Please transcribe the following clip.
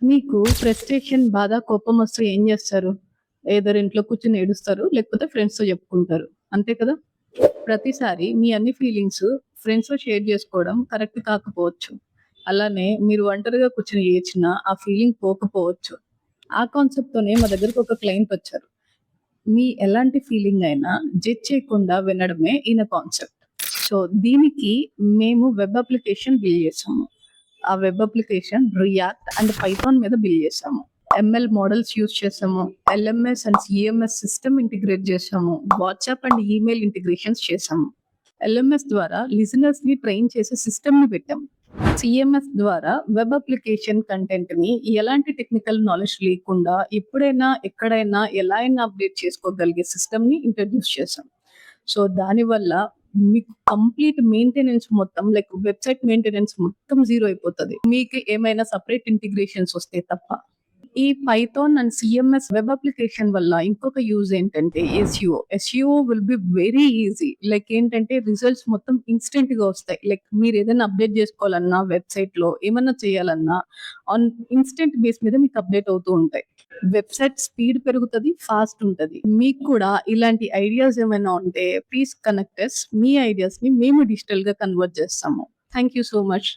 మీకు ఫ్రస్ట్రేషన్, బాధ, కోపమొస్తే ఏం జేస్తారు? ఏదర్ ఇంట్లో కూర్చొని ఏడుస్తారు, లేకపోతే ఫ్రెండ్స్‌తో జెప్పుకుంటారు. అంతే కదా! ప్రతిసారి మీ అన్ని ఫీలింగ్స్ ఫ్రెండ్స్‌తో షేర్ జేసుకోవడం కరెక్ట్ కాకపోవచ్చు. అలానే మీరు ఒంటరిగా కూర్చొని ఏడ్చినా ఆ ఫీలింగ్ పోకపోవచ్చు. ఆ కాన్సెప్ట్‌తోనే మా దగ్గరకొక క్లయింటొచ్చారు. మీ ఎలాంటి ఫీలింగ్ అయినా జడ్జ్ చేయకుండా వినడమే ఈయన కాన్సెప్ట్. సో, దీనికి మేము వెబ్ అప్లికేషన్ బిల్డ్ చేసాము. ఆ web application react and Python మీద బిల్డ్ చేసాము. ఎంఎల్ మోడల్స్ యూజ్ చేసాము. LMS and CMS system integrate చేసాము. వాట్సాప్ అండ్ ఈమెయిల్ ఇంటిగ్రేషన్స్ చేసాము. ఎల్ఎంఎస్ ద్వారా లిజనర్స్‌ని ట్రైన్ చేసే సిస్టమ్‌ని పెట్టాము. సీఎంఎస్ ద్వారా వెబ్ అప్లికేషన్ కంటెంట్‌ని ఎలాంటి టెక్నికల్ నాలెడ్జ్ లేకుండా ఎప్పుడైనా, ఎక్కడైనా, ఎలా అయినా అప్‌డేట్ చేసుకోగలిగే సిస్టమ్‌ని ఇంట్రొడ్యూస్ చేశాం. సో, దానివల్ల మీకు కంప్లీట్ మెయింటెనెన్స్ మొత్తం లైక్ వెబ్‌సైట్ మెయింటెనెన్స్ మొత్తం జీరో అయిపోతది. మీకు ఏమైనా సెపరేట్ ఇంటిగ్రేషన్స్ వస్తే తప్ప. ఈ Python and CMS web application వల్ల ఇంకొక యూజ్ ఏంటంటే SEO. SEO will be very easy. Like ఏంటంటే రిజల్ట్స్ మొత్తం ఇన్‌స్టంట్‌గా వస్తాయి. లైక్ మీరేదైనా అప్‌డేట్ జేసుకోవాలన్నా వెబ్‌సైట్‌లో ఏమన్నా చేయాలన్నా ఆన్ ఇన్‌స్టంట్ బేస్ మీద మీకు అప్‌డేట్ అవుతూ ఉంటాయి. వెబ్‌సైట్ స్పీడ్ పెరుగుతది, ఫాస్ట్ ఉంటది. మీకు కూడా ఇలాంటి ఐడియాస్ ఏమైనా ఉంటే ప్లీజ్ కనెక్ట్ అస్. మీ ఐడియాస్‌ని మేము డిజిటల్‌గా కన్వర్ట్ చేస్తాము. Thank you so much.